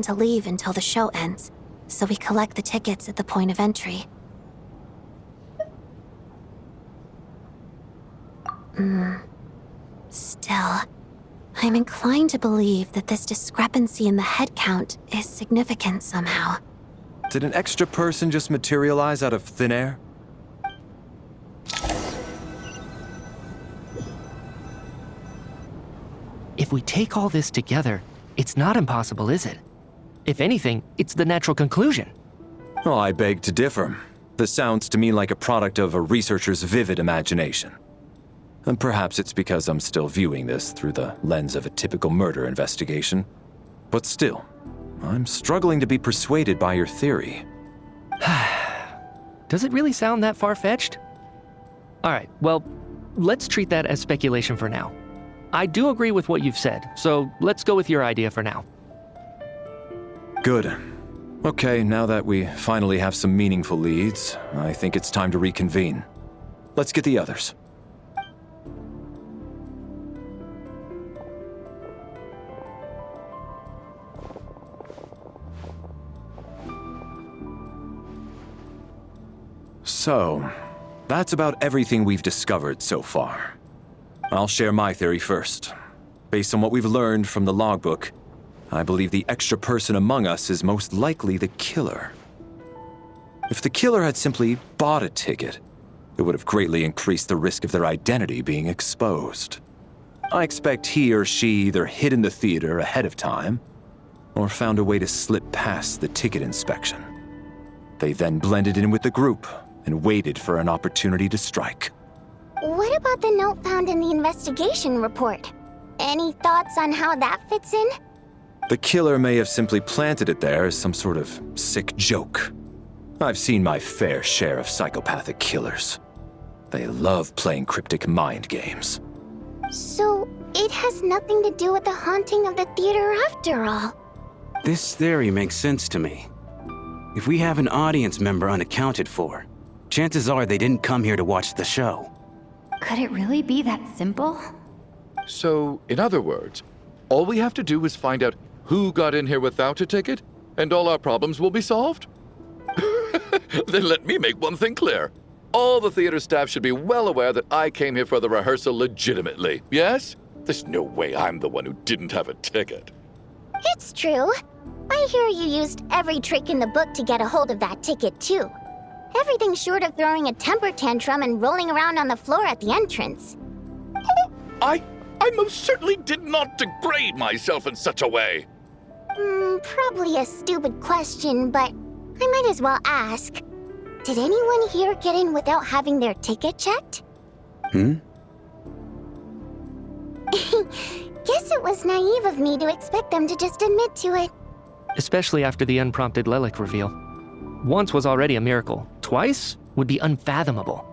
to leave until the show ends, so we collect the tickets at the point of entry. Still, I'm inclined to believe that this discrepancy in the head count is significant somehow. Did an extra person just materialize out of thin air? If we take all this together, it's not impossible, is it? If anything, it's the natural conclusion. Oh, I beg to differ. This sounds to me like a product of a researcher's vivid imagination. And perhaps it's because I'm still viewing this through the lens of a typical murder investigation. But still, I'm struggling to be persuaded by your theory. Does it really sound that far-fetched? All right, well, let's treat that as speculation for now. I do agree with what you've said, so let's go with your idea for now. Good. Okay, now that we finally have some meaningful leads, I think it's time to reconvene. Let's get the others. So, that's about everything we've discovered so far. I'll share my theory first. Based on what we've learned from the logbook, I believe the extra person among us is most likely the killer. If the killer had simply bought a ticket, it would have greatly increased the risk of their identity being exposed. I expect he or she either hid in the theater ahead of time, or found a way to slip past the ticket inspection. They then blended in with the group and waited for an opportunity to strike. What about the note found in the investigation report? Any thoughts on how that fits in? The killer may have simply planted it there as some sort of sick joke. I've seen my fair share of psychopathic killers. They love playing cryptic mind games. So, it has nothing to do with the haunting of the theater after all. This theory makes sense to me. If we have an audience member unaccounted for, chances are they didn't come here to watch the show. Could it really be that simple? So, in other words, all we have to do is find out who got in here without a ticket, and all our problems will be solved? Then let me make one thing clear. All the theater staff should be well aware that I came here for the rehearsal legitimately, yes? There's no way I'm the one who didn't have a ticket. It's true. I hear you used every trick in the book to get a hold of that ticket, too. Everything short of throwing a temper tantrum and rolling around on the floor at the entrance. I most certainly did not degrade myself in such a way. Probably a stupid question, but I might as well ask. Did anyone here get in without having their ticket checked? Hmm? Guess it was naive of me to expect them to just admit to it. Especially after the unprompted Lelik reveal. Once was already a miracle. Twice would be unfathomable.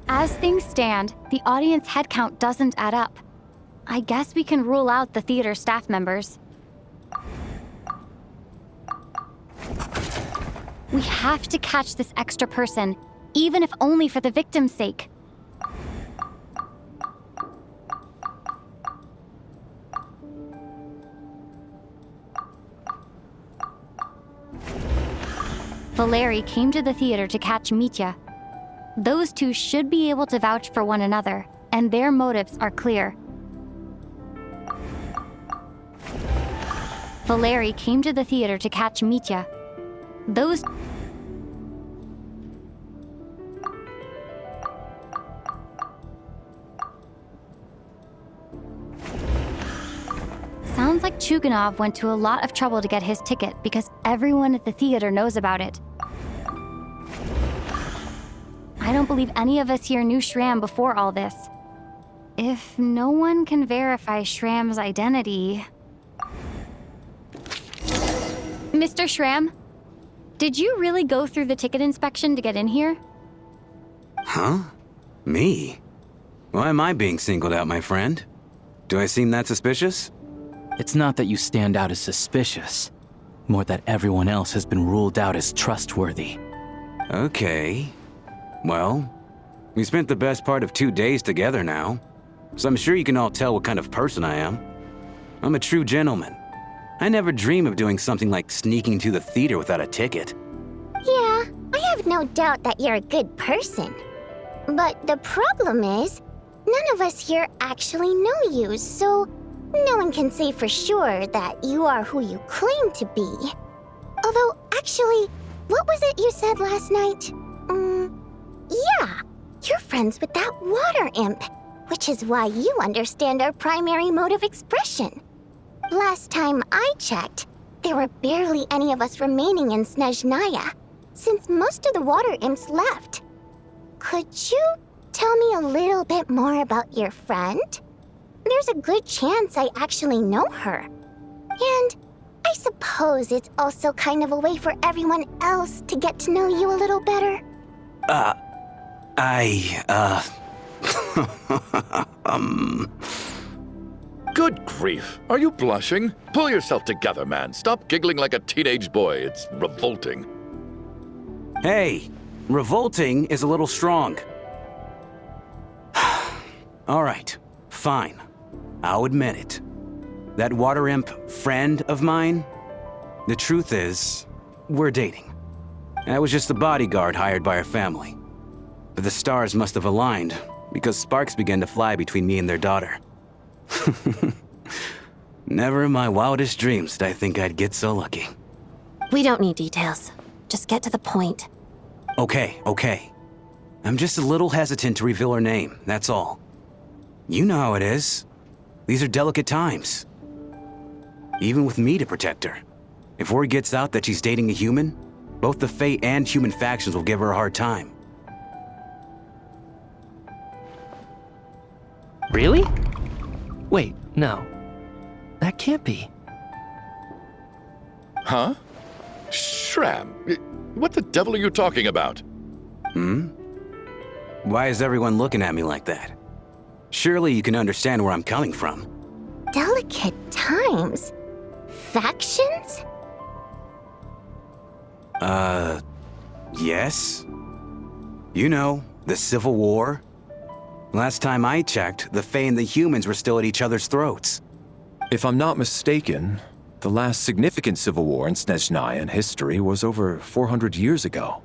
As things stand, the audience head count doesn't add up. I guess we can rule out the theater staff members. We have to catch this extra person, even if only for the victim's sake. Valeri came to the theater to catch Mitya. Those two should be able to vouch for one another, and their motives are clear. Valeri came to the theater to catch Mitya. Those sounds like Chuganov went to a lot of trouble to get his ticket because everyone at the theater knows about it. I don't believe any of us here knew Shram before all this. If no one can verify Shram's identity... Mr. Shram, did you really go through the ticket inspection to get in here? Huh? Me? Why am I being singled out, my friend? Do I seem that suspicious? It's not that you stand out as suspicious, more that everyone else has been ruled out as trustworthy. Okay. Well, we spent the best part of 2 days together now, so I'm sure you can all tell what kind of person I am. I'm a true gentleman. I never dream of doing something like sneaking to the theater without a ticket. Yeah, I have no doubt that you're a good person. But the problem is, none of us here actually know you, so no one can say for sure that you are who you claim to be. Although, actually, what was it you said last night? Yeah, you're friends with that water imp, which is why you understand our primary mode of expression. Last time I checked, there were barely any of us remaining in Snezhnaya, since most of the water imps left. Could you tell me a little bit more about your friend? There's a good chance I actually know her. And I suppose it's also kind of a way for everyone else to get to know you a little better. Good grief. Are you blushing? Pull yourself together, man. Stop giggling like a teenage boy. It's revolting. Hey, revolting is a little strong. All right, fine. I'll admit it. That water imp friend of mine, the truth is, we're dating. I was just a bodyguard hired by our family. But the stars must have aligned because sparks began to fly between me and their daughter. Never in my wildest dreams did I think I'd get so lucky. We don't need details. Just get to the point. Okay. I'm just a little hesitant to reveal her name, that's all. You know how it is. These are delicate times. Even with me to protect her. If word gets out that she's dating a human, both the Fae and human factions will give her a hard time. Really? Wait, no. That can't be. Huh? Shram, what the devil are you talking about? Why is everyone looking at me like that? Surely you can understand where I'm coming from. Delicate times? Factions? Yes. You know, the Civil War. Last time I checked, the Fae and the humans were still at each other's throats. If I'm not mistaken, the last significant civil war in Snezhnayan history was over 400 years ago,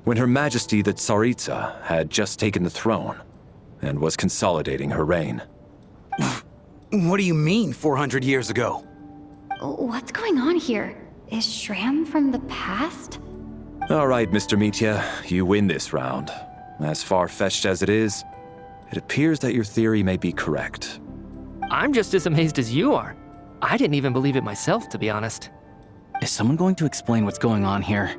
when Her Majesty the Tsaritsa had just taken the throne and was consolidating her reign. What do you mean, 400 years ago? What's going on here? Is Shram from the past? All right, Mr. Mitya, you win this round. As far-fetched as it is, it appears that your theory may be correct. I'm just as amazed as you are. I didn't even believe it myself, to be honest. Is someone going to explain what's going on here?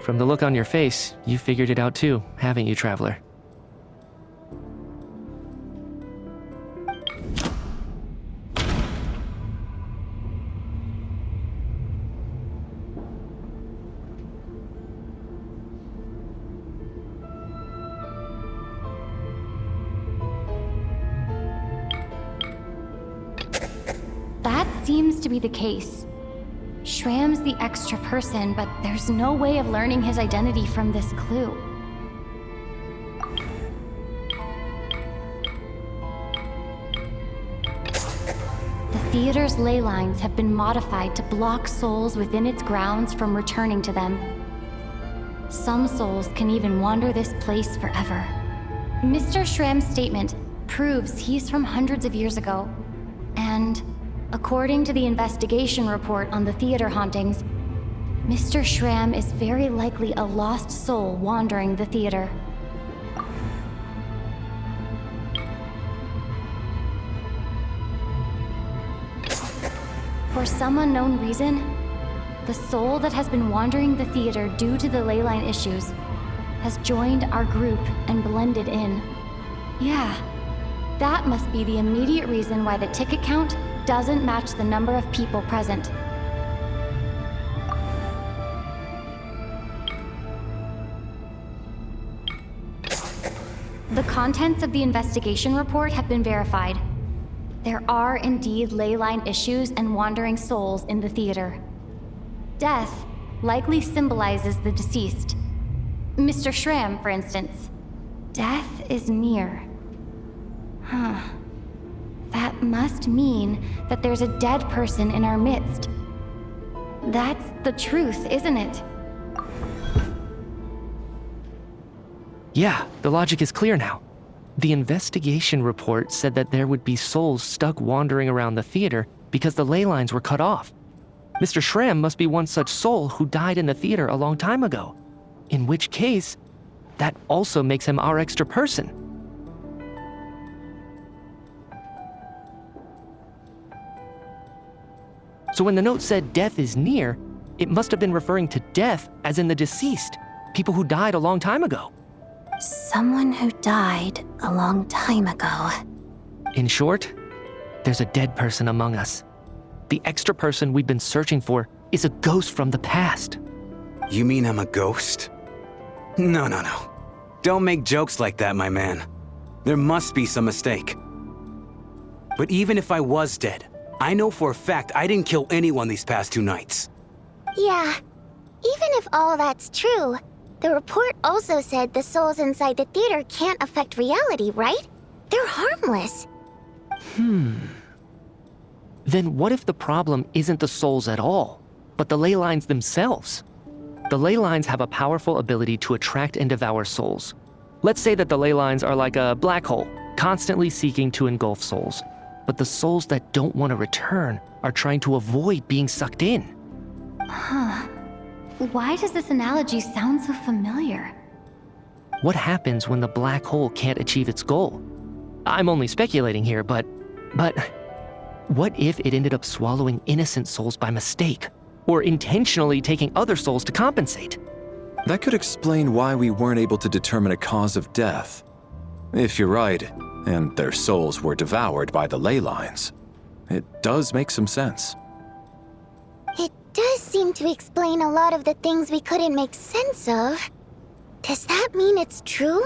From the look on your face, you figured it out too, haven't you, Traveler? That seems to be the case. Shram's the extra person, but there's no way of learning his identity from this clue. The theater's ley lines have been modified to block souls within its grounds from returning to them. Some souls can even wander this place forever. Mr. Shram's statement proves he's from hundreds of years ago, and According to the investigation report on the theater hauntings, Mr. Schramm is very likely a lost soul wandering the theater. For some unknown reason, the soul that has been wandering the theater due to the leyline issues has joined our group and blended in. Yeah, that must be the immediate reason why the ticket count doesn't match the number of people present. The contents of the investigation report have been verified. There are indeed leyline issues and wandering souls in the theater. Death likely symbolizes the deceased. Mr. Schramm, for instance. Death is near. Huh. That must mean that there's a dead person in our midst. That's the truth, isn't it? Yeah, the logic is clear now. The investigation report said that there would be souls stuck wandering around the theater because the ley lines were cut off. Mr. Schramm must be one such soul who died in the theater a long time ago. In which case, that also makes him our extra person. So when the note said death is near, it must have been referring to death as in the deceased, people who died a long time ago. Someone who died a long time ago. In short, there's a dead person among us. The extra person we've been searching for is a ghost from the past. You mean I'm a ghost? No. Don't make jokes like that, my man. There must be some mistake. But even if I was dead, I know for a fact I didn't kill anyone these past 2 nights. Yeah, even if all that's true, the report also said the souls inside the theater can't affect reality, right? They're harmless. Then what if the problem isn't the souls at all, but the ley lines themselves? The ley lines have a powerful ability to attract and devour souls. Let's say that the ley lines are like a black hole, constantly seeking to engulf souls. But the souls that don't want to return are trying to avoid being sucked in. Why does this analogy sound so familiar? What happens when the black hole can't achieve its goal? I'm only speculating here, but what if it ended up swallowing innocent souls by mistake, or intentionally taking other souls to compensate? That could explain why we weren't able to determine a cause of death. If you're right, and their souls were devoured by the ley lines, it does make some sense. It does seem to explain a lot of the things we couldn't make sense of. Does that mean it's true?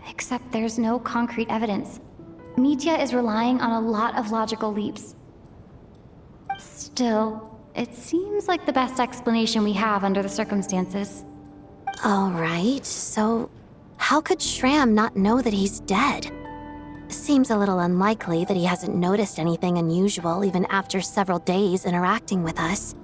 Except there's no concrete evidence. Mitya is relying on a lot of logical leaps. Still, it seems like the best explanation we have under the circumstances. All right, so how could Schramm not know that he's dead? Seems a little unlikely that he hasn't noticed anything unusual even after several days interacting with us.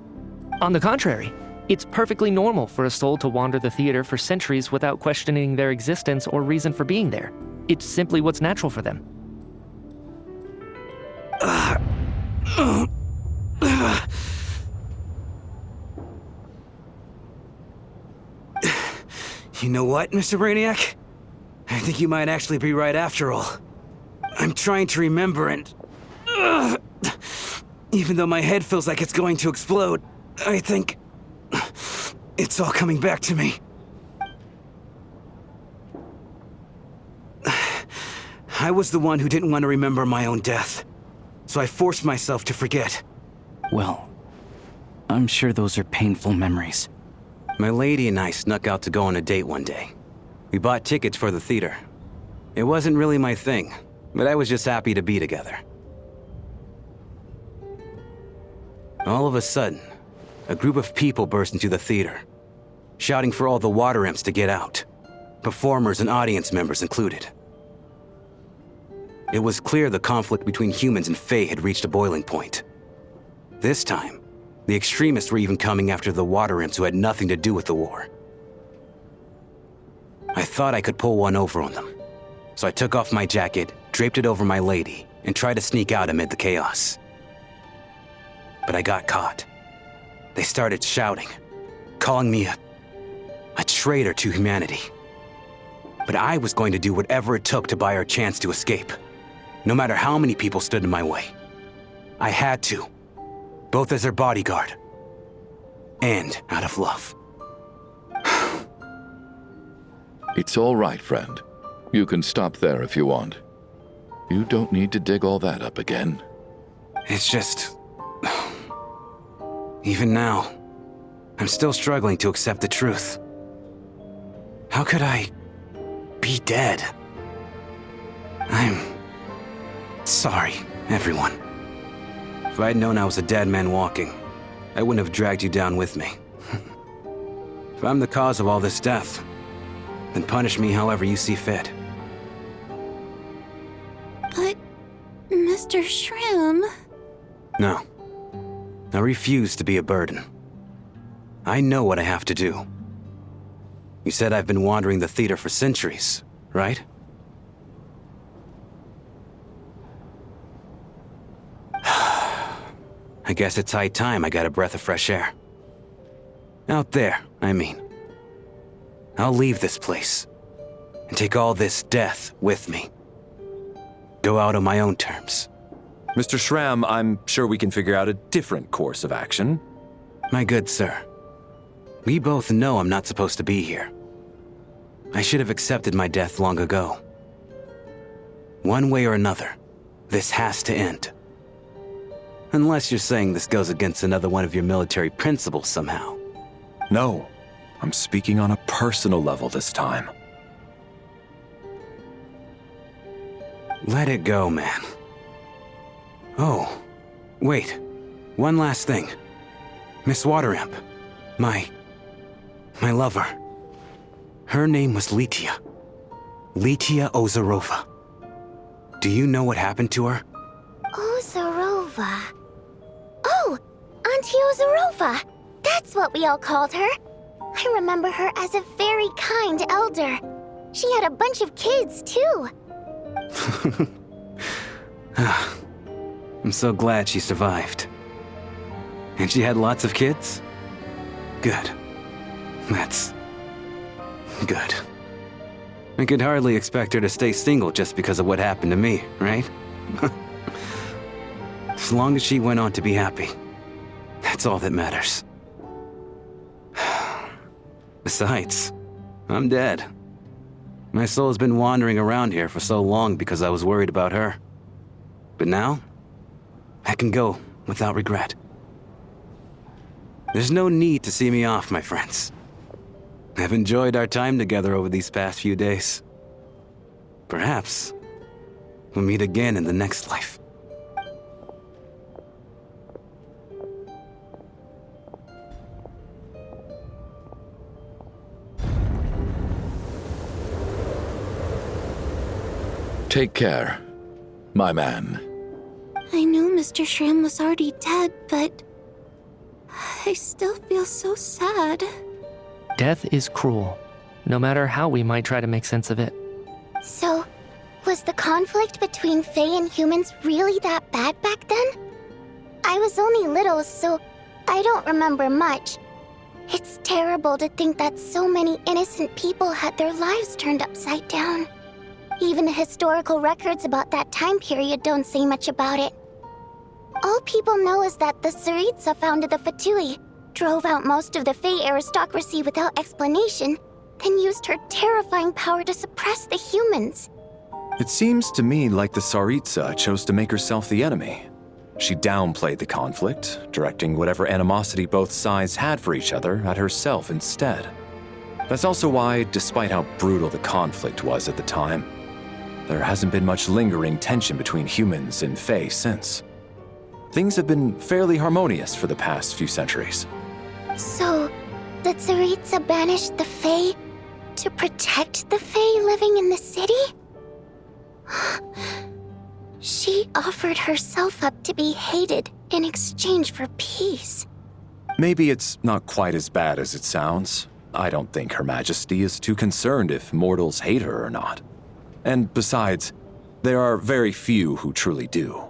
On the contrary, it's perfectly normal for a soul to wander the theater for centuries without questioning their existence or reason for being there. It's simply what's natural for them. You know what, Mr. Brainiac? I think you might actually be right after all. I'm trying to remember and... even though my head feels like it's going to explode, I think... it's all coming back to me. I was the one who didn't want to remember my own death, so I forced myself to forget. Well, I'm sure those are painful memories. My lady and I snuck out to go on a date one day. We bought tickets for the theater. It wasn't really my thing, but I was just happy to be together. All of a sudden, a group of people burst into the theater, shouting for all the water imps to get out, performers and audience members included. It was clear the conflict between humans and Fae had reached a boiling point. This time, the extremists were even coming after the water imps who had nothing to do with the war. I thought I could pull one over on them, so I took off my jacket, draped it over my lady, and tried to sneak out amid the chaos. but I got caught. They started shouting, calling me a traitor to humanity. But I was going to do whatever it took to buy her a chance to escape, no matter how many people stood in my way. I had to, both as her bodyguard and out of love. It's all right, friend. You can stop there if you want. You don't need to dig all that up again. It's just... Even now, I'm still struggling to accept the truth. How could I be dead? I'm sorry, everyone. If I'd known I was a dead man walking, I wouldn't have dragged you down with me. If I'm the cause of all this death, then punish me however you see fit. But, Mr. Shram... No. I refuse to be a burden. I know what I have to do. You said I've been wandering the theater for centuries, right? I guess it's high time I got a breath of fresh air. Out there, I mean. I'll leave this place and take all this death with me. Go out on my own terms. Mr. Shram, I'm sure we can figure out a different course of action. My good sir, we both know I'm not supposed to be here. I should have accepted my death long ago. One way or another, this has to end. Unless you're saying this goes against another one of your military principles somehow. No, I'm speaking on a personal level this time. Let it go, man. Oh, wait. One last thing. Miss Waterimp. My lover. Her name was Litia. Litia Ozarova. Do you know what happened to her? Ozarova. Oh, Auntie Ozarova. That's what we all called her. I remember her as a very kind elder. She had a bunch of kids, too. I'm so glad she survived. And she had lots of kids? Good. That's... good. I could hardly expect her to stay single just because of what happened to me, right? As long as she went on to be happy, that's all that matters. Besides, I'm dead. My soul's been wandering around here for so long because I was worried about her. But now, I can go without regret. There's no need to see me off, my friends. I've enjoyed our time together over these past few days. Perhaps we'll meet again in the next life. Take care, my man. I knew Mr. Shram was already dead, but... I still feel so sad. Death is cruel, no matter how we might try to make sense of it. So, was the conflict between Fae and humans really that bad back then? I was only little, so I don't remember much. It's terrible to think that so many innocent people had their lives turned upside down. Even the historical records about that time period don't say much about it. All people know is that the Tsaritsa founded the Fatui, drove out most of the Fae aristocracy without explanation, then used her terrifying power to suppress the humans. It seems to me like the Tsaritsa chose to make herself the enemy. She downplayed the conflict, directing whatever animosity both sides had for each other at herself instead. That's also why, despite how brutal the conflict was at the time, there hasn't been much lingering tension between humans and Fae since. Things have been fairly harmonious for the past few centuries. So, the Tsaritsa banished the Fae to protect the Fae living in the city? She offered herself up to be hated in exchange for peace. Maybe it's not quite as bad as it sounds. I don't think Her Majesty is too concerned if mortals hate her or not. And besides, there are very few who truly do.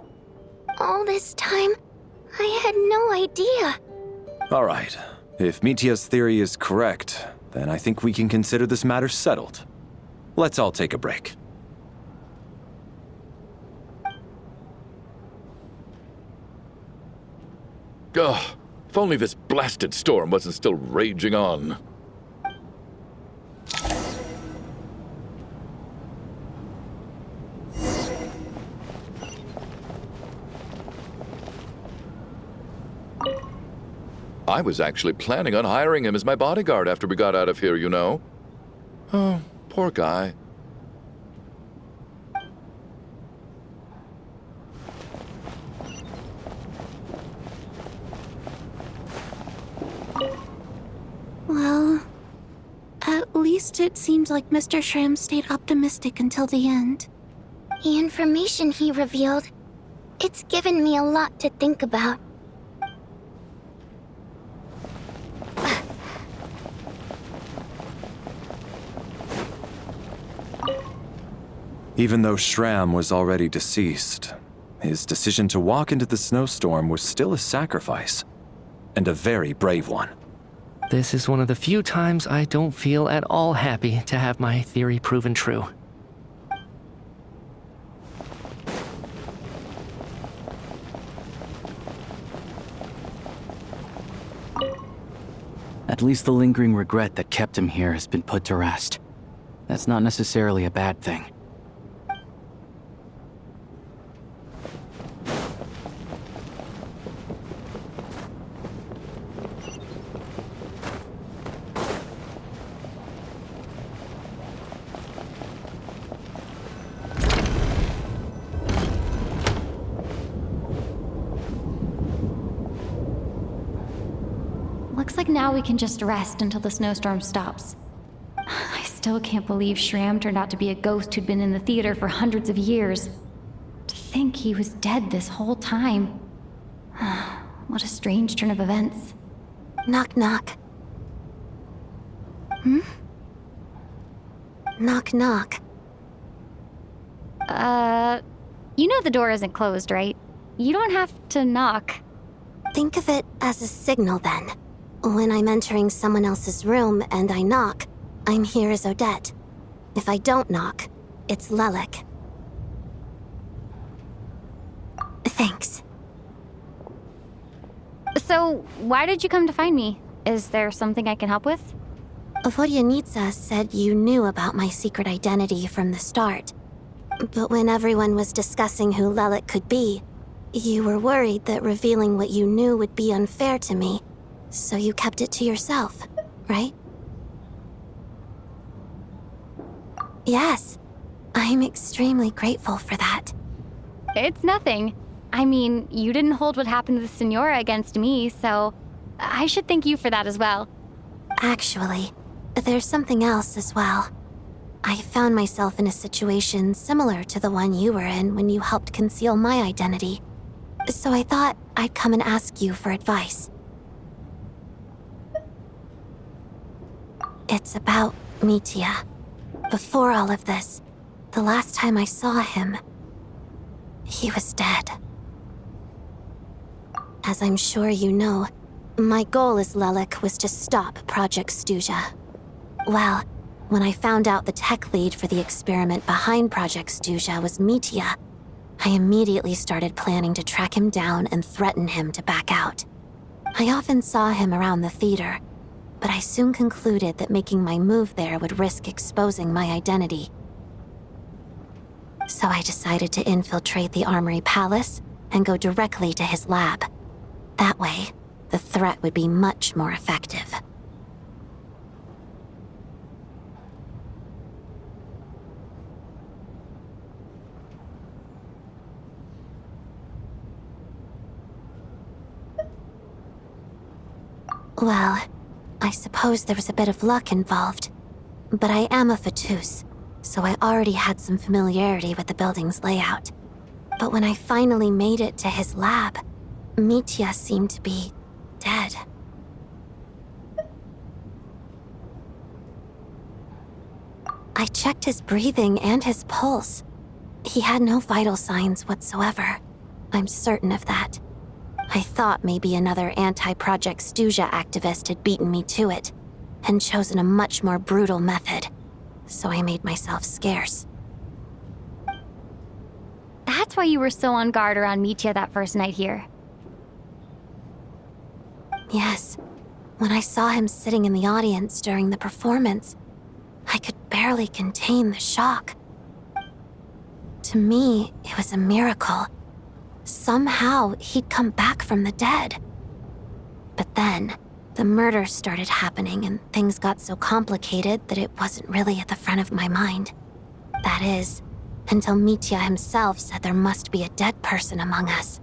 All this time, I had no idea. All right. If Mitya's theory is correct, then I think we can consider this matter settled. Let's all take a break. Ugh, if only this blasted storm wasn't still raging on. I was actually planning on hiring him as my bodyguard after we got out of here, you know. Oh, poor guy. Well, at least it seemed like Mr. Shram stayed optimistic until the end. The information he revealed, it's given me a lot to think about. Even though Shram was already deceased, his decision to walk into the snowstorm was still a sacrifice, and a very brave one. This is one of the few times I don't feel at all happy to have my theory proven true. At least the lingering regret that kept him here has been put to rest. That's not necessarily a bad thing. Looks like now we can just rest until the snowstorm stops. I still can't believe Shram turned out to be a ghost who'd been in the theater for hundreds of years. To think he was dead this whole time. What a strange turn of events. Knock, knock. Knock, knock. You know the door isn't closed, right? You don't have to knock. Think of it as a signal then. When I'm entering someone else's room and I knock, I'm here as Odette. If I don't knock, it's Lelik. Thanks. So, why did you come to find me? Is there something I can help with? Vodyanitsa said you knew about my secret identity from the start. But when everyone was discussing who Lelik could be, you were worried that revealing what you knew would be unfair to me. So you kept it to yourself, right? Yes. I'm extremely grateful for that. It's nothing. I mean, you didn't hold what happened to the Senora against me, so I should thank you for that as well. Actually, there's something else as well. I found myself in a situation similar to the one you were in when you helped conceal my identity. So I thought I'd come and ask you for advice. It's about Mitya. Before all of this, the last time I saw him, he was dead. As I'm sure you know, my goal as Lelik was to stop Project Stuja. Well, when I found out the tech lead for the experiment behind Project Stuja was Mitya, I immediately started planning to track him down and threaten him to back out. I often saw him around the theater, but I soon concluded that making my move there would risk exposing my identity. So I decided to infiltrate the Armory Palace and go directly to his lab. That way, the threat would be much more effective. Well, I suppose there was a bit of luck involved. But I am a Fatus, so I already had some familiarity with the building's layout. But when I finally made it to his lab, Mitya seemed to be dead. I checked his breathing and his pulse. He had no vital signs whatsoever. I'm certain of that. I thought maybe another anti-Project Stuja activist had beaten me to it, and chosen a much more brutal method, so I made myself scarce. That's why you were so on guard around Mitya that first night here. Yes, when I saw him sitting in the audience during the performance, I could barely contain the shock. To me, it was a miracle. Somehow, he'd come back from the dead. But then, the murders started happening and things got so complicated that it wasn't really at the front of my mind. That is, until Mitya himself said there must be a dead person among us.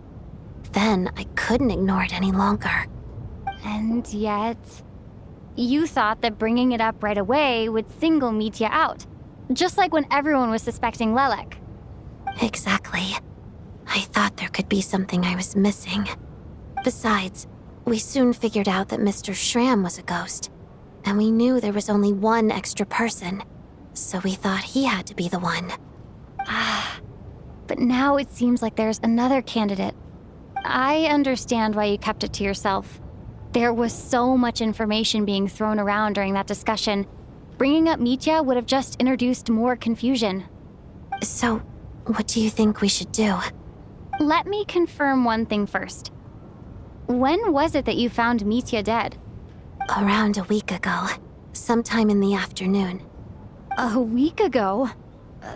Then I couldn't ignore it any longer. And yet, you thought that bringing it up right away would single Mitya out, just like when everyone was suspecting Lelek. Exactly. I thought there could be something I was missing. Besides, we soon figured out that Mr. Schramm was a ghost, and we knew there was only one extra person, so we thought he had to be the one. But now it seems like there's another candidate. I understand why you kept it to yourself. There was so much information being thrown around during that discussion. Bringing up Mitya would have just introduced more confusion. So, what do you think we should do? Let me confirm one thing first. When was it that you found Mitya dead? Around a week ago, sometime in the afternoon. A week ago?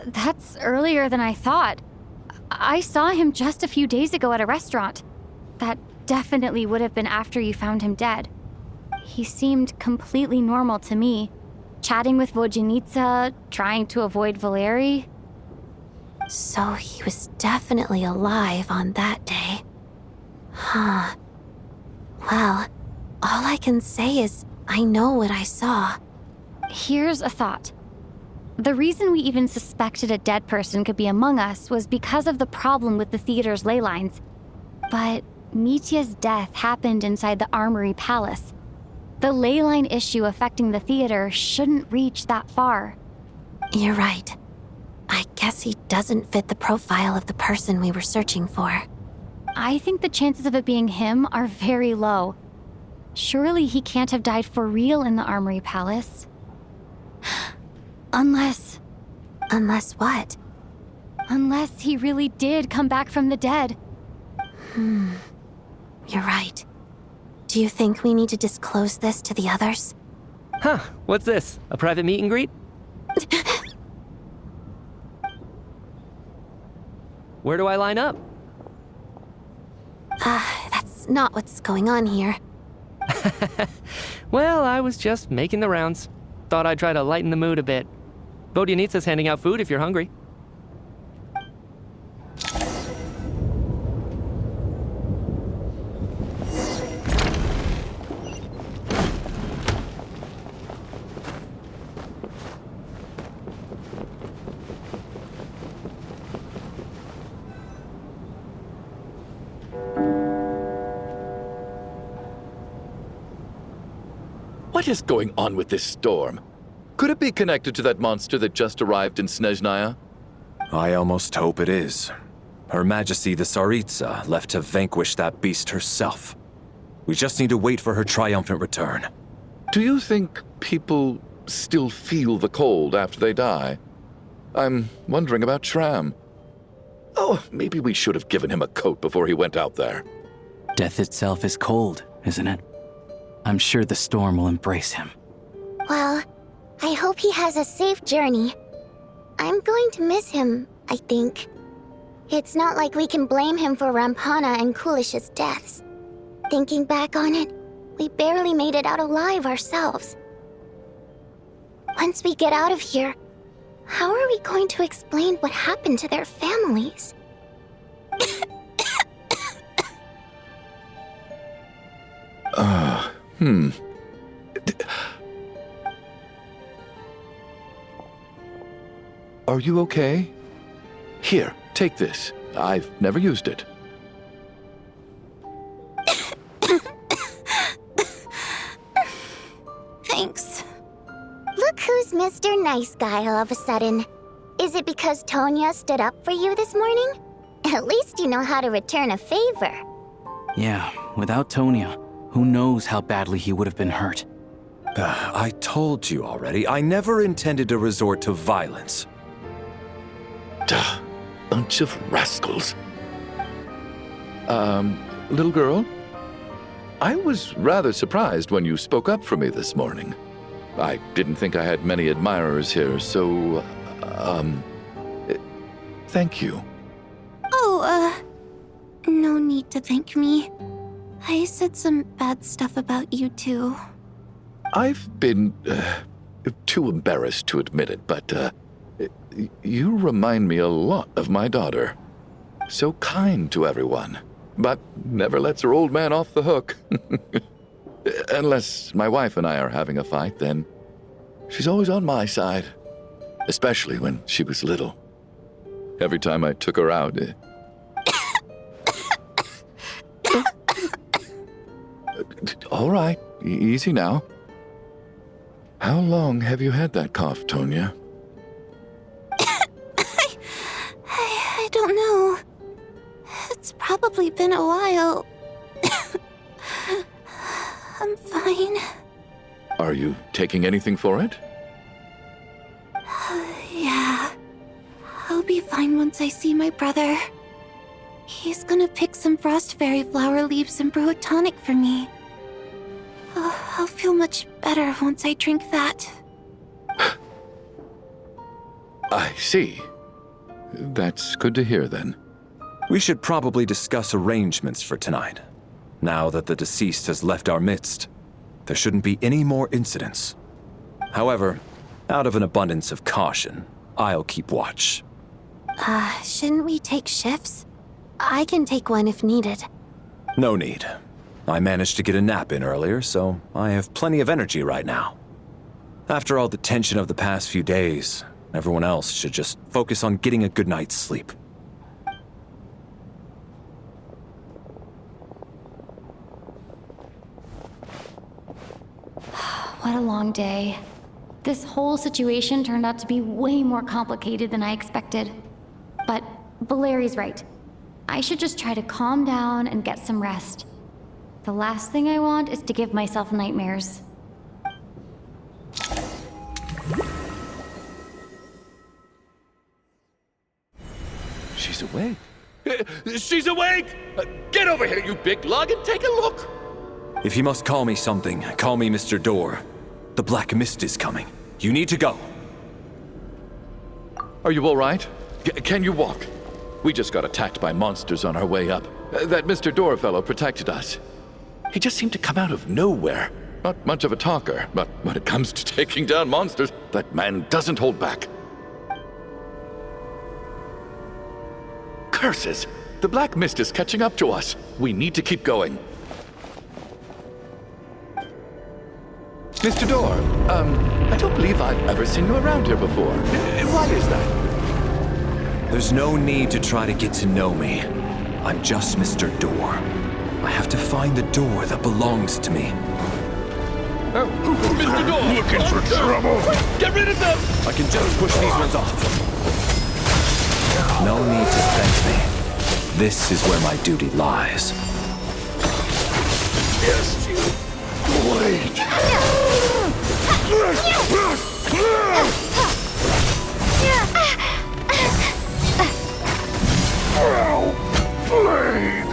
That's earlier than I thought. I saw him just a few days ago at a restaurant. That definitely would have been after you found him dead. He seemed completely normal to me, chatting with Vodjanitsa, trying to avoid Valeri. So he was definitely alive on that day. Huh. Well, all I can say is I know what I saw. Here's a thought. The reason we even suspected a dead person could be among us was because of the problem with the theater's ley lines. But Mitya's death happened inside the Armory Palace. The ley line issue affecting the theater shouldn't reach that far. You're right. I guess he doesn't fit the profile of the person we were searching for. I think the chances of it being him are very low. Surely he can't have died for real in the Armory Palace. Unless what? Unless he really did come back from the dead. You're right. Do you think we need to disclose this to the others? Huh, what's this? A private meet and greet? Where do I line up? That's not what's going on here. Well, I was just making the rounds. Thought I'd try to lighten the mood a bit. Vodjanitsa's handing out food if you're hungry. What is going on with this storm? Could it be connected to that monster that just arrived in Snezhnaya? I almost hope it is. Her Majesty the Tsaritsa left to vanquish that beast herself. We just need to wait for her triumphant return. Do you think people still feel the cold after they die? I'm wondering about Shram. Oh, maybe we should have given him a coat before he went out there. Death itself is cold, isn't it? I'm sure the storm will embrace him. Well, I hope he has a safe journey. I'm going to miss him, I think. It's not like we can blame him for Rampana and Kulish's deaths. Thinking back on it, we barely made it out alive ourselves. Once we get out of here, how are we going to explain what happened to their families? Are you okay? Here, take this. I've never used it. Thanks. Look who's Mr. Nice Guy all of a sudden. Is it because Tonya stood up for you this morning? At least you know how to return a favor. Yeah, without Tonya, who knows how badly he would have been hurt. I told you already, I never intended to resort to violence. Duh, bunch of rascals. Little girl? I was rather surprised when you spoke up for me this morning. I didn't think I had many admirers here, so, thank you. Oh, no need to thank me. I said some bad stuff about you too. I've been, too embarrassed to admit it, but, you remind me a lot of my daughter. So kind to everyone, but never lets her old man off the hook. Unless my wife and I are having a fight, then she's always on my side. Especially when she was little. Every time I took her out... All right, easy now. How long have you had that cough, Tonya? I don't know. It's probably been a while. I'm fine. Are you taking anything for it? Yeah. I'll be fine once I see my brother. He's gonna pick some frost fairy flower leaves and brew a tonic for me. I'll feel much better once I drink that. I see. That's good to hear, then. We should probably discuss arrangements for tonight. Now that the deceased has left our midst, there shouldn't be any more incidents. However, out of an abundance of caution, I'll keep watch. Shouldn't we take shifts? I can take one if needed. No need. I managed to get a nap in earlier, so I have plenty of energy right now. After all the tension of the past few days, everyone else should just focus on getting a good night's sleep. What a long day. This whole situation turned out to be way more complicated than I expected. But Valeri's right. I should just try to calm down and get some rest. The last thing I want is to give myself nightmares. She's awake. She's awake! Get over here, you big lug, and take a look! If you must call me something, call me Mr. Door. The Black Mist is coming. You need to go. Are you all right? Can you walk? We just got attacked by monsters on our way up. That Mr. Door fellow protected us. He just seemed to come out of nowhere. Not much of a talker, but when it comes to taking down monsters, that man doesn't hold back. Curses! The Black Mist is catching up to us. We need to keep going. Mr. Door, I don't believe I've ever seen you around here before. Why is that? There's no need to try to get to know me. I'm just Mr. Door. I have to find the door that belongs to me. Mr. Door! Looking for trouble? Get rid of them! I can just push these ones off. No need to thank me. This is where my duty lies. Yes, you. Wait. Blade.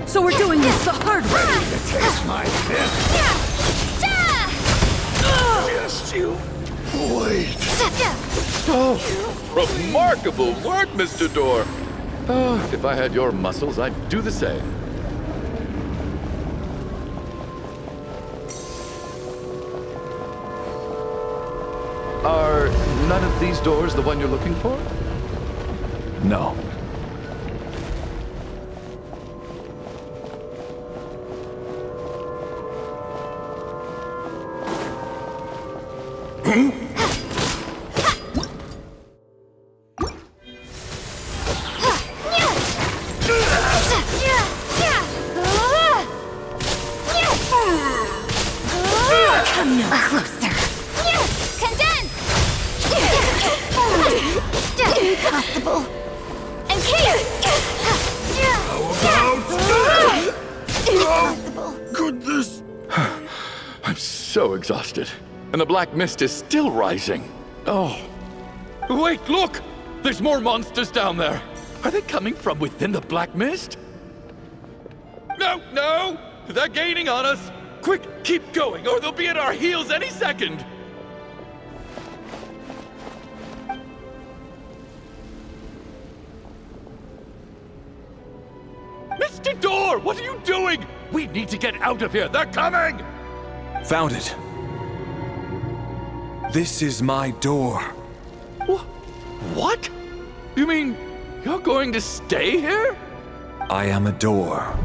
So we're doing this the hard way. Taste my fist. Yes, you. Wait. Oh, remarkable work, Mr. Door. Oh, if I had your muscles, I'd do the same. Are none of these doors the one you're looking for? No. Come no closer. Condense! Impossible. And chaos! Impossible. Goodness! I'm so exhausted. And the black mist is still rising. Oh. Wait, look! There's more monsters down there. Are they coming from within the black mist? No! They're gaining on us! Quick, keep going, or they'll be at our heels any second! Mr. Door, what are you doing? We need to get out of here. They're coming! Found it. This is my door. What? You mean you're going to stay here? I am a door.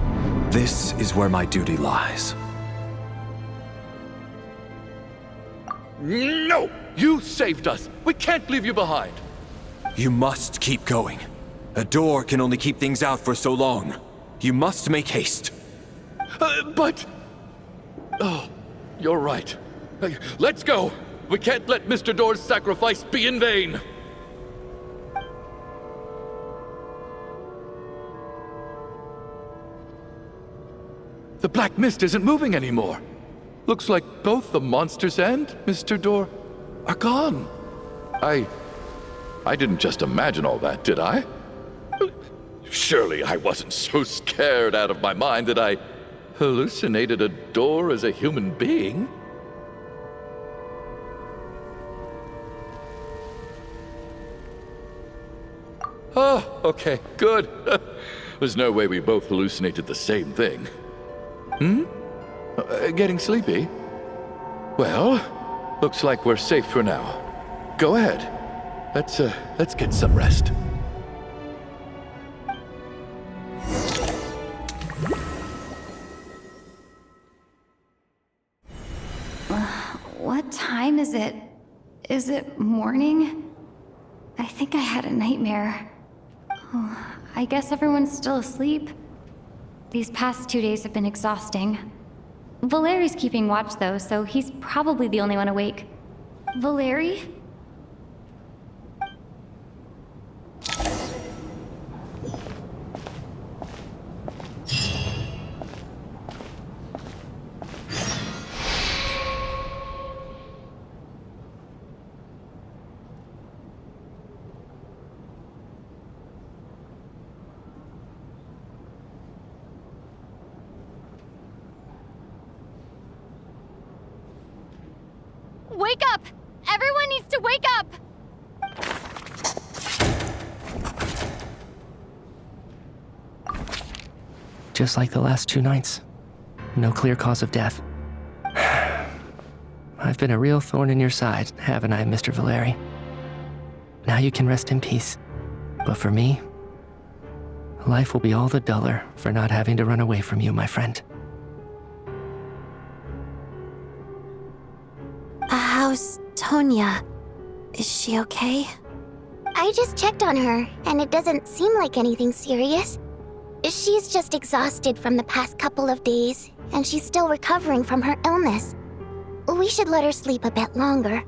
This is where my duty lies. No! You saved us. We can't leave you behind. You must keep going. A door can only keep things out for so long. You must make haste. But... Oh, you're right. Let's go. We can't let Mr. Door's sacrifice be in vain. The black mist isn't moving anymore. Looks like both the monsters and Mr. Door are gone. I didn't just imagine all that, did I? Surely I wasn't so scared out of my mind that I hallucinated a door as a human being. Oh, okay, good. There's no way we both hallucinated the same thing. Getting sleepy? Well, looks like we're safe for now. Go ahead. Let's get some rest. What time is it? Is it morning? I think I had a nightmare. Oh, I guess everyone's still asleep. These past 2 days have been exhausting. Valeri's keeping watch though, so he's probably the only one awake. Valeri? Wake up! Everyone needs to wake up! Just like the last 2 nights. No clear cause of death. I've been a real thorn in your side, haven't I, Mr. Valeri? Now you can rest in peace. But for me, life will be all the duller for not having to run away from you, my friend. How's Tonya? Is she okay? I just checked on her, and it doesn't seem like anything serious. She's just exhausted from the past couple of days, and she's still recovering from her illness. We should let her sleep a bit longer.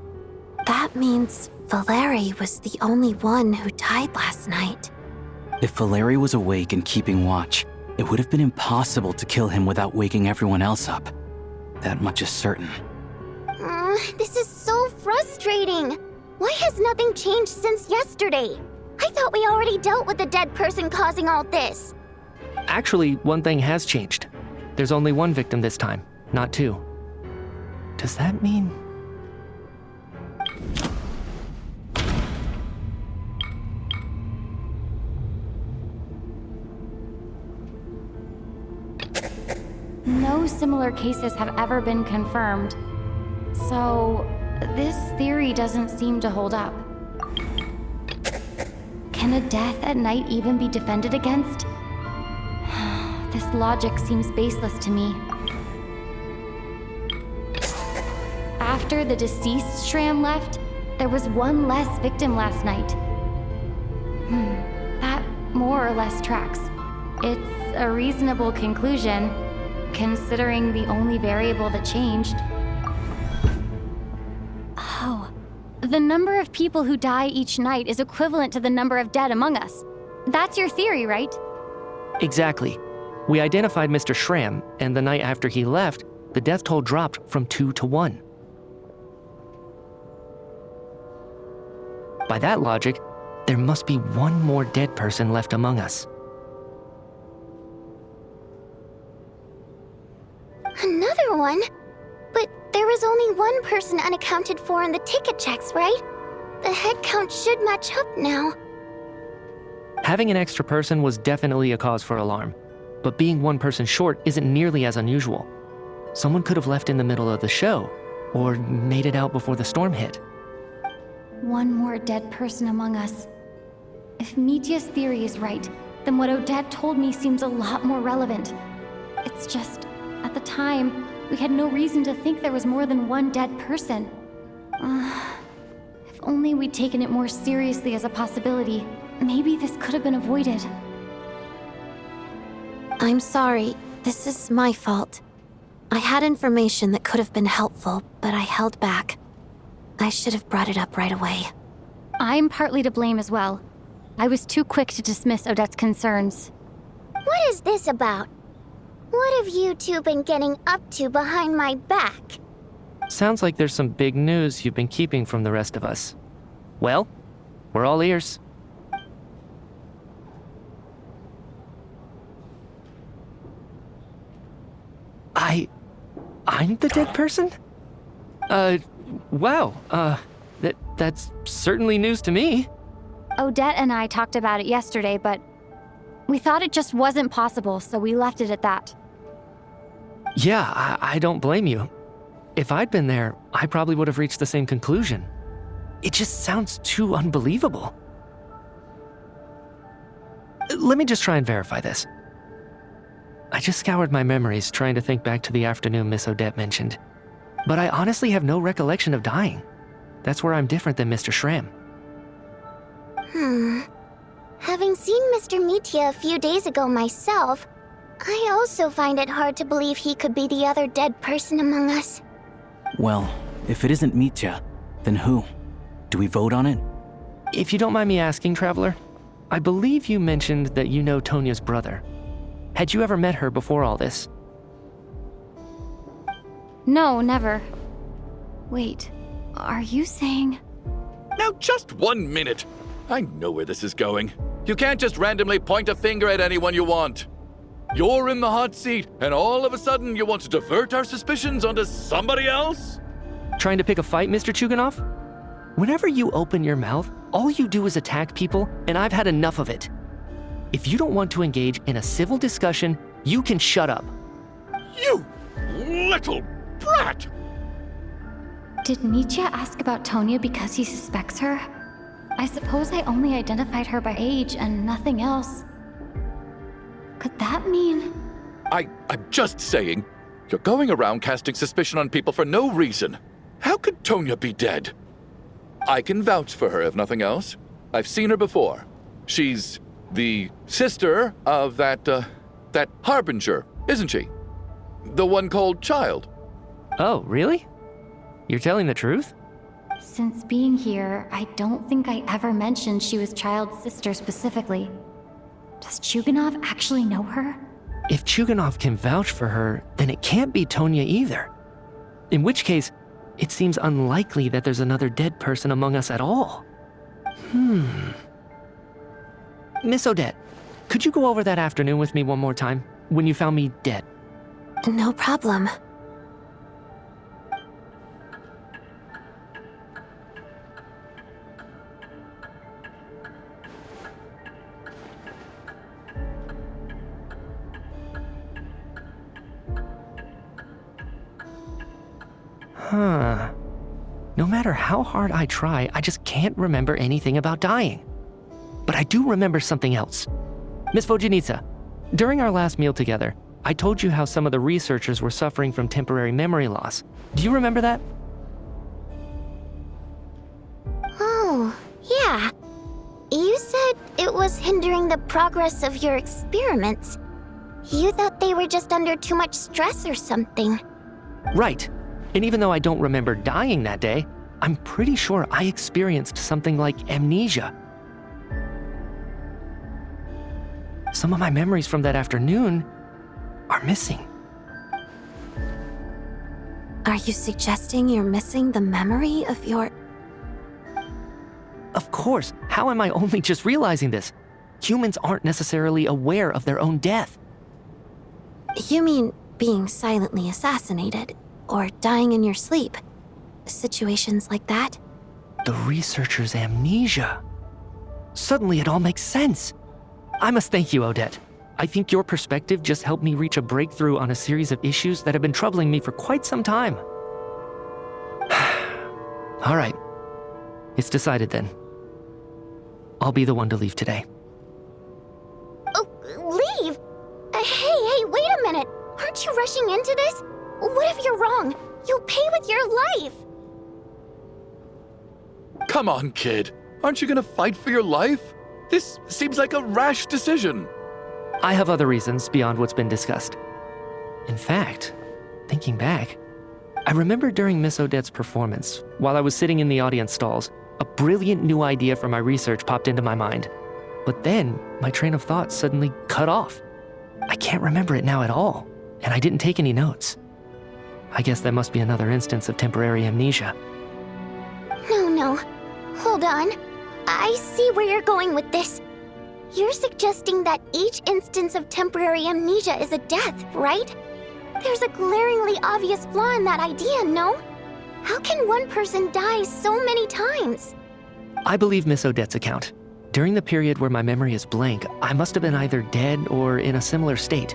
That means Valeri was the only one who died last night. If Valeri was awake and keeping watch, it would have been impossible to kill him without waking everyone else up. That much is certain. This is so frustrating. Why has nothing changed since yesterday? I thought we already dealt with the dead person causing all this. Actually, one thing has changed. There's only 1 victim this time, not 2. Does that mean... No similar cases have ever been confirmed. So, this theory doesn't seem to hold up. Can a death at night even be defended against? This logic seems baseless to me. After the deceased Shram left, there was 1 less victim last night. That more or less tracks. It's a reasonable conclusion, considering the only variable that changed. Oh. The number of people who die each night is equivalent to the number of dead among us. That's your theory, right? Exactly. We identified Mr. Schramm, and the night after he left, the death toll dropped from 2 to 1. By that logic, there must be one more dead person left among us. Another one? But there was only one person unaccounted for in the ticket checks, right? The head count should match up now. Having an extra person was definitely a cause for alarm, but being one person short isn't nearly as unusual. Someone could have left in the middle of the show, or made it out before the storm hit. One more dead person among us. If Mitya's theory is right, then what Odette told me seems a lot more relevant. It's just, at the time, we had no reason to think there was more than one dead person. If only we'd taken it more seriously as a possibility, maybe this could have been avoided. I'm sorry. This is my fault. I had information that could have been helpful, but I held back. I should have brought it up right away. I'm partly to blame as well. I was too quick to dismiss Odette's concerns. What is this about? What have you two been getting up to behind my back? Sounds like there's some big news you've been keeping from the rest of us. Well, we're all ears. I'm the dead person? Wow, that's certainly news to me. Odette and I talked about it yesterday, but we thought it just wasn't possible, so we left it at that. Yeah, I don't blame you. If I'd been there, I probably would have reached the same conclusion. It just sounds too unbelievable. Let me just try and verify this. I just scoured my memories trying to think back to the afternoon Miss Odette mentioned. But I honestly have no recollection of dying. That's where I'm different than Mr. Schramm. Having seen Mr. Mitya a few days ago myself, I also find it hard to believe he could be the other dead person among us. Well, if it isn't Mitya, then who? Do we vote on it? If you don't mind me asking, Traveler, I believe you mentioned that you know Tonya's brother. Had you ever met her before all this? No, never. Wait, are you saying... Now, just 1 minute. I know where this is going. You can't just randomly point a finger at anyone you want. You're in the hot seat, and all of a sudden you want to divert our suspicions onto somebody else? Trying to pick a fight, Mr. Chuganov? Whenever you open your mouth, all you do is attack people, and I've had enough of it. If you don't want to engage in a civil discussion, you can shut up. You little brat! Did Mitya ask about Tonya because he suspects her? I suppose I only identified her by age and nothing else. Could that mean... I'm just saying, you're going around casting suspicion on people for no reason. How could Tonya be dead? I can vouch for her, if nothing else. I've seen her before. She's the sister of that Harbinger, isn't she? The one called Child. Oh, really? You're telling the truth? Since being here, I don't think I ever mentioned she was Child's sister specifically. Does Chuganov actually know her? If Chuganov can vouch for her, then it can't be Tonya either. In which case, it seems unlikely that there's another dead person among us at all. Miss Odette, could you go over that afternoon with me one more time, when you found me dead? No problem. No matter how hard I try, I just can't remember anything about dying. But I do remember something else. Miss Vojanitsa, during our last meal together, I told you how some of the researchers were suffering from temporary memory loss. Do you remember that? Oh, yeah. You said it was hindering the progress of your experiments. You thought they were just under too much stress or something. Right. And even though I don't remember dying that day, I'm pretty sure I experienced something like amnesia. Some of my memories from that afternoon are missing. Are you suggesting you're missing the memory of your... Of course, how am I only just realizing this? Humans aren't necessarily aware of their own death. You mean being silently assassinated, or dying in your sleep? Situations like that? The researcher's amnesia. Suddenly it all makes sense. I must thank you, Odette. I think your perspective just helped me reach a breakthrough on a series of issues that have been troubling me for quite some time. All right. It's decided then. I'll be the one to leave today. Oh, leave? Hey, wait a minute. Aren't you rushing into this? What if you're wrong? You'll pay with your life. Come on, kid. Aren't you gonna fight for your life? This seems like a rash decision. I have other reasons beyond what's been discussed. In fact, thinking back, I remember during Miss Odette's performance, while I was sitting in the audience stalls, a brilliant new idea for my research popped into my mind. But then, my train of thought suddenly cut off. I can't remember it now at all, and I didn't take any notes. I guess that must be another instance of temporary amnesia. No. Hold on. I see where you're going with this. You're suggesting that each instance of temporary amnesia is a death, right? There's a glaringly obvious flaw in that idea, no? How can one person die so many times? I believe Miss Odette's account. During the period where my memory is blank, I must have been either dead or in a similar state.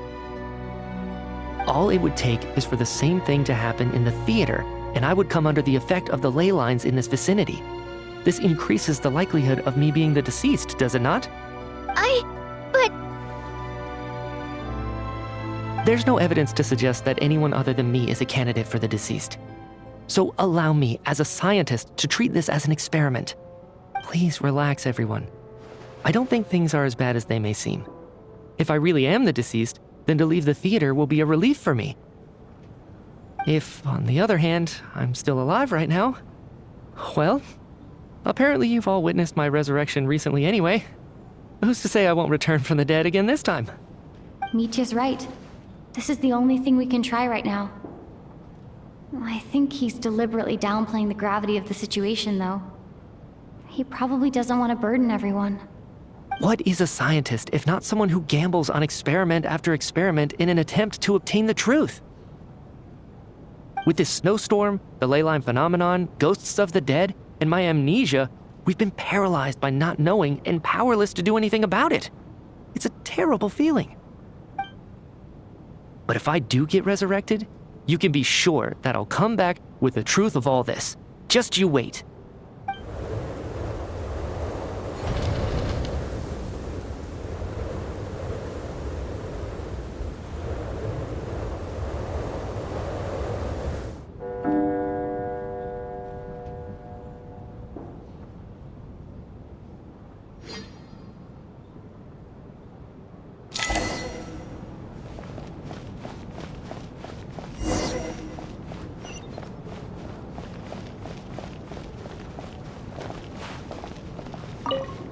All it would take is for the same thing to happen in the theater, and I would come under the effect of the ley lines in this vicinity. This increases the likelihood of me being the deceased, does it not? But... There's no evidence to suggest that anyone other than me is a candidate for the deceased. So allow me, as a scientist, to treat this as an experiment. Please relax, everyone. I don't think things are as bad as they may seem. If I really am the deceased, then to leave the theater will be a relief for me. If, on the other hand, I'm still alive right now, well, apparently you've all witnessed my resurrection recently anyway. Who's to say I won't return from the dead again this time? Mitya's right. This is the only thing we can try right now. I think he's deliberately downplaying the gravity of the situation, though. He probably doesn't want to burden everyone. What is a scientist if not someone who gambles on experiment after experiment in an attempt to obtain the truth? With this snowstorm, the ley line phenomenon, ghosts of the dead, and my amnesia, we've been paralyzed by not knowing and powerless to do anything about it. It's a terrible feeling. But if I do get resurrected, you can be sure that I'll come back with the truth of all this. Just you wait.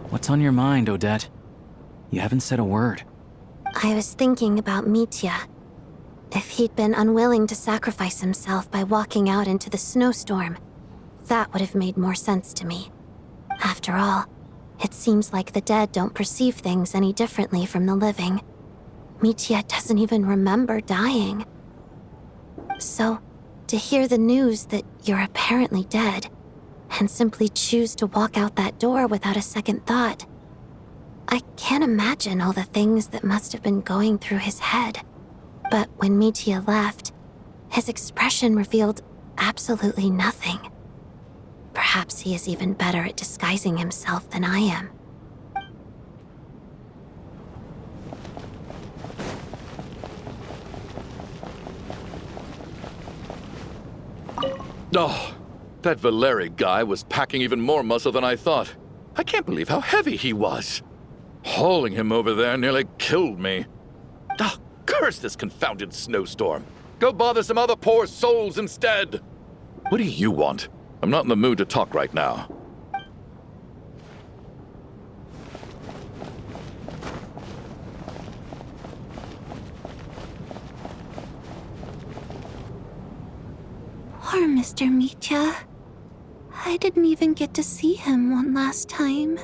What's on your mind, Odette? You haven't said a word. I was thinking about Mitya. If he'd been unwilling to sacrifice himself by walking out into the snowstorm, that would have made more sense to me. After all, it seems like the dead don't perceive things any differently from the living. Mitya doesn't even remember dying. So, to hear the news that you're apparently dead, and simply choose to walk out that door without a second thought, I can't imagine all the things that must have been going through his head. But when Mitya left, his expression revealed absolutely nothing. Perhaps he is even better at disguising himself than I am. Oh, that Valeri guy was packing even more muscle than I thought. I can't believe how heavy he was. Hauling him over there nearly killed me. Ah, curse this confounded snowstorm. Go bother some other poor souls instead. What do you want? I'm not in the mood to talk right now. Poor Mr. Mitya. I didn't even get to see him one last time.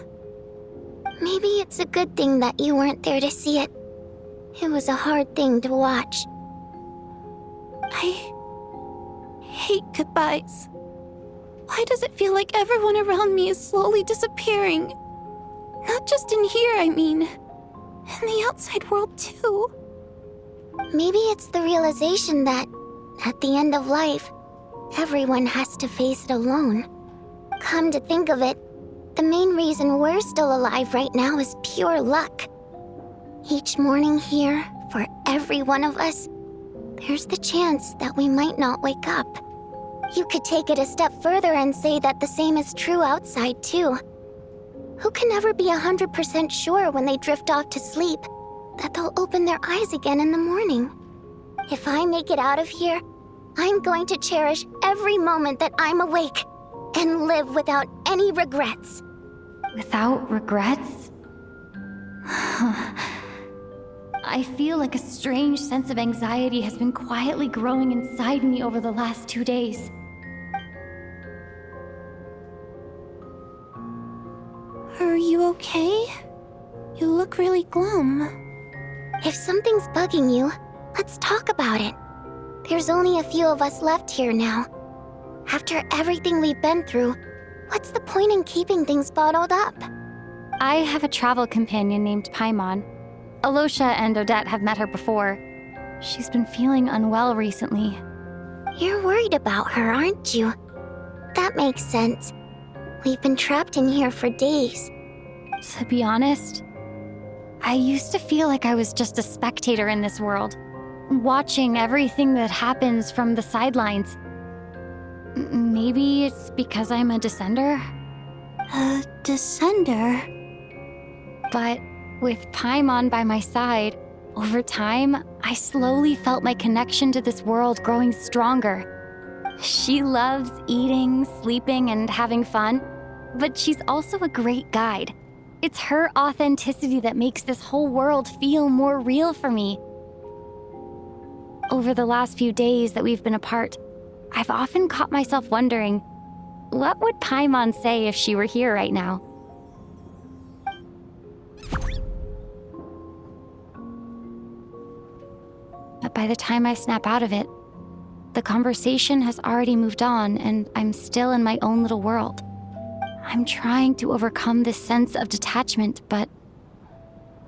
Maybe it's a good thing that you weren't there to see it. It was a hard thing to watch. I hate goodbyes. Why does it feel like everyone around me is slowly disappearing? Not just in here, I mean. In the outside world, too. Maybe it's the realization that, at the end of life, everyone has to face it alone. Come to think of it, the main reason we're still alive right now is pure luck. Each morning here, for every one of us, there's the chance that we might not wake up. You could take it a step further and say that the same is true outside, too. Who can never be 100% sure when they drift off to sleep that they'll open their eyes again in the morning? If I make it out of here, I'm going to cherish every moment that I'm awake and live without any regrets. Without regrets? I feel like a strange sense of anxiety has been quietly growing inside me over the last 2 days. Are you okay? You look really glum. If something's bugging you, let's talk about it. There's only a few of us left here now. After everything we've been through, what's the point in keeping things bottled up? I have a travel companion named Paimon. Alosha and Odette have met her before. She's been feeling unwell recently. You're worried about her, aren't you? That makes sense. We've been trapped in here for days. To be honest, I used to feel like I was just a spectator in this world, watching everything that happens from the sidelines. Maybe it's because I'm a descender? A descender? But with Paimon by my side, over time, I slowly felt my connection to this world growing stronger. She loves eating, sleeping, and having fun, but she's also a great guide. It's her authenticity that makes this whole world feel more real for me. Over the last few days that we've been apart, I've often caught myself wondering, what would Paimon say if she were here right now? But by the time I snap out of it, the conversation has already moved on and I'm still in my own little world. I'm trying to overcome this sense of detachment, but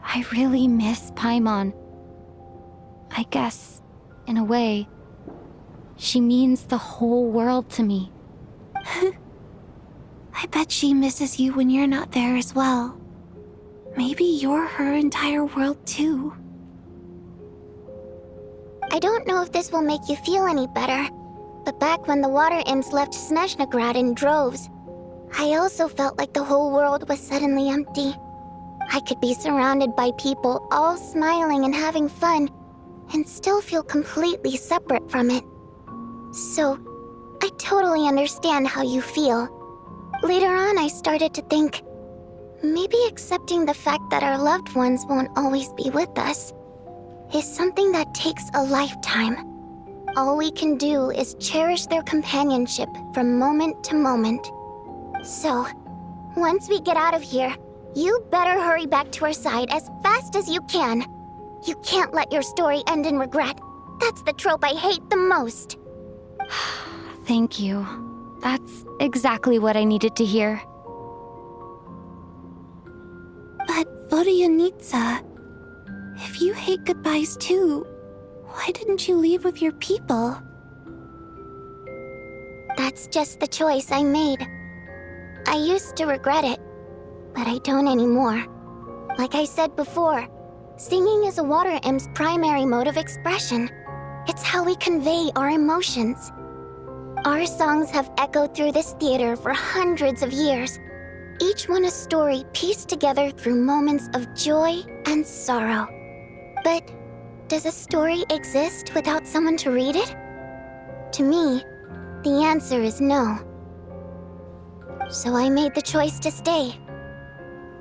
I really miss Paimon. I guess, in a way, she means the whole world to me. I bet she misses you when you're not there as well. Maybe you're her entire world too. I don't know if this will make you feel any better, but back when the water imps left Snezhnograd in droves, I also felt like the whole world was suddenly empty. I could be surrounded by people all smiling and having fun, and still feel completely separate from it. So, I totally understand how you feel. Later on, I started to think, maybe accepting the fact that our loved ones won't always be with us is something that takes a lifetime. All we can do is cherish their companionship from moment to moment. So, once we get out of here, you better hurry back to our side as fast as you can. You can't let your story end in regret. That's the trope I hate the most. Thank you. That's exactly what I needed to hear. But Vodyanitsa, if you hate goodbyes too, why didn't you leave with your people? That's just the choice I made. I used to regret it, but I don't anymore. Like I said before, singing is a water imp's primary mode of expression. It's how we convey our emotions. Our songs have echoed through this theater for hundreds of years, each one a story pieced together through moments of joy and sorrow. But does a story exist without someone to read it? To me, the answer is no. So I made the choice to stay.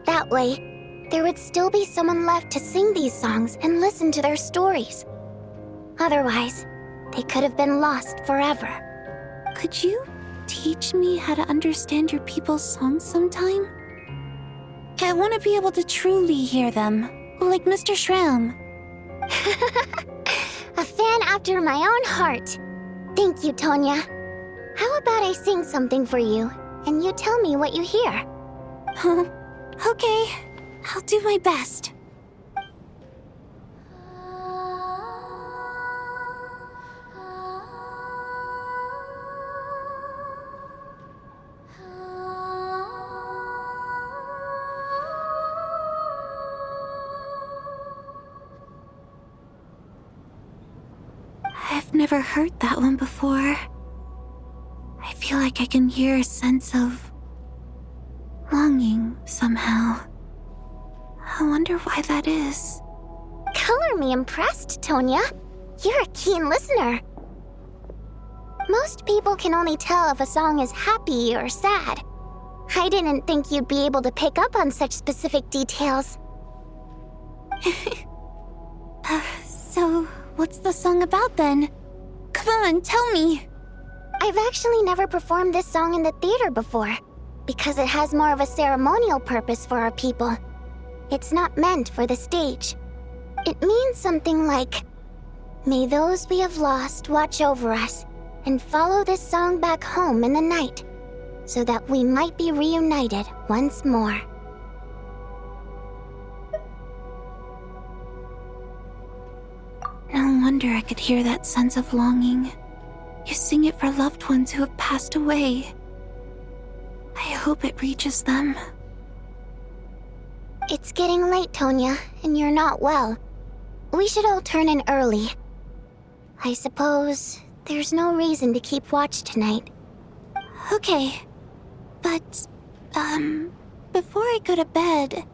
That way, there would still be someone left to sing these songs and listen to their stories. Otherwise, they could have been lost forever. Could you teach me how to understand your people's songs sometime? I want to be able to truly hear them, like Mr. Shram. A fan after my own heart. Thank you, Tonya. How about I sing something for you, and you tell me what you hear? Okay, I'll do my best. I've never heard that one before. I feel like I can hear a sense of longing somehow. I wonder why that is. Color me impressed, Tonya. You're a keen listener. Most people can only tell if a song is happy or sad. I didn't think you'd be able to pick up on such specific details. So, what's the song about then? Come on, tell me! I've actually never performed this song in the theater before, because it has more of a ceremonial purpose for our people. It's not meant for the stage. It means something like, "May those we have lost watch over us, and follow this song back home in the night, so that we might be reunited once more." No wonder I could hear that sense of longing. You sing it for loved ones who have passed away. I hope it reaches them. It's getting late, Tonya, and you're not well. We should all turn in early. I suppose there's no reason to keep watch tonight. Okay, but, before I go to bed,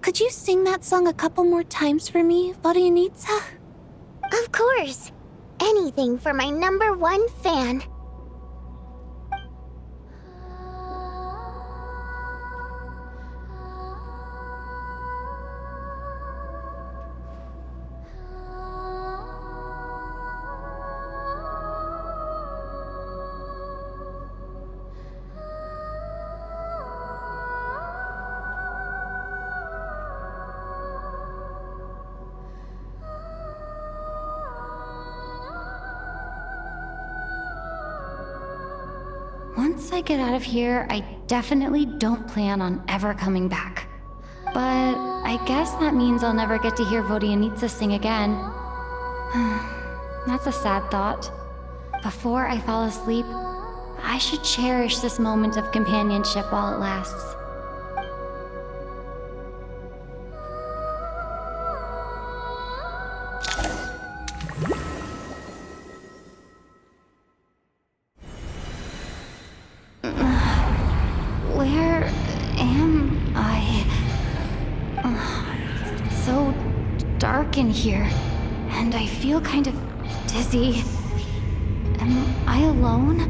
could you sing that song a couple more times for me, Vodyanitsa? Of course. Anything for my #1 fan. Once I get out of here, I definitely don't plan on ever coming back. But I guess that means I'll never get to hear Vodyanitsa sing again. That's a sad thought. Before I fall asleep, I should cherish this moment of companionship while it lasts. Where am I? It's so dark in here, and I feel kind of dizzy. Am I alone?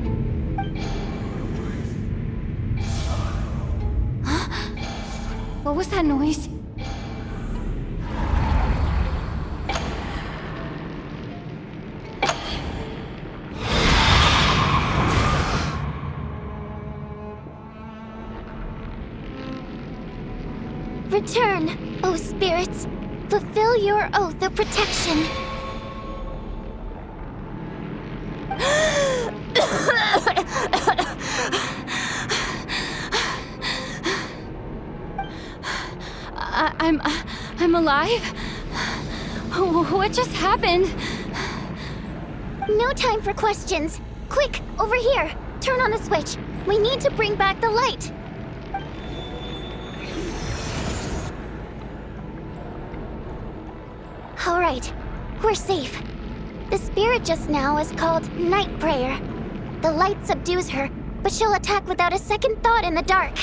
Huh? What was that noise? Return, O spirits. Fulfill your oath of protection. I'm alive? What just happened? No time for questions. Quick, over here. Turn on the switch. We need to bring back the light. All right, we're safe. The spirit just now is called Night Prayer. The light subdues her, but she'll attack without a second thought in the dark.